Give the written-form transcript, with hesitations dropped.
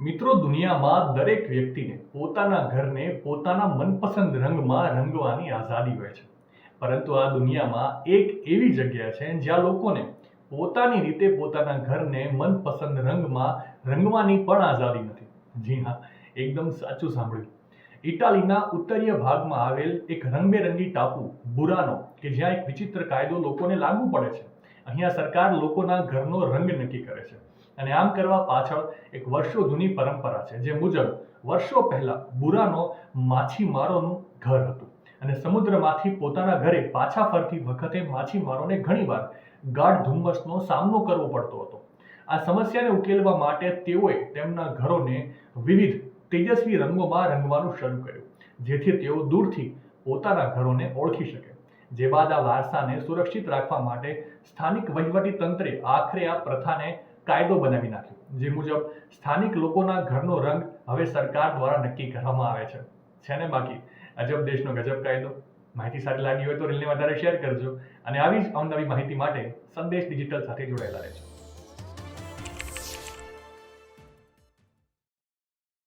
મિત્રો, દુનિયામાં દરેક વ્યક્તિને પોતાના ઘરને પોતાના મનપસંદ રંગમાં રંગવાની આઝાદી હોય છે. પરંતુ આ દુનિયામાં એક એવી જગ્યા છે જ્યાં લોકોને પોતાની રીતે પોતાના ઘરને મનપસંદ રંગમાં રંગવાની પણ આઝાદી નથી. જી હા, એકદમ સાચું સાંભળ્યું. ઇટાલીના ઉત્તરીય ભાગમાં આવેલ એક રંગબેરંગી ટાપુ બુરાનો, કે જ્યાં એક વિચિત્ર કાયદો લોકોને લાગુ પડે છે. અહીંયા સરકાર લોકોના ઘરનો રંગ નક્કી કરે છે. અને આમ કરવા પાછળ એક વર્ષો જૂની પરંપરા છે, જે મુજબ વર્ષો પહેલા બુરાનો માછીમારોનું ઘર હતું અને સમુદ્રમાંથી પોતાના ઘરે પાછા ફરતી વખતે માછીમારોને ઘણીવાર ગાઢ ધુમ્મસનો સામનો કરવો પડતો હતો. આ સમસ્યાને ઉકેલવા માટે તેઓએ તેમના ઘરોને વિવિધ તેજસ્વી રંગોમાં રંગવાનું શરૂ કર્યું, જેથી તેઓ દૂરથી પોતાના ઘરોને ઓળખી શકે. જે બાદ આ વારસાને સુરક્ષિત રાખવા માટે સ્થાનિક વહીવટી તંત્રે આખરે આ પ્રથાને કાયદો બનાવી નાખ્યો, જે મુજબ સ્થાનિક લોકોના ઘરનો રંગ હવે સરકાર દ્વારા નક્કી કરવામાં આવે છે. છે ને બાકી અજબ દેશનો ગજબ કાયદો? માહિતી સારી લાગી હોય તો રીલને વધારે શેર કરજો અને આવી જ અવનવી માહિતી માટે સંદેશ ડિજિટલ સાથે જોડાયેલા રહેજો.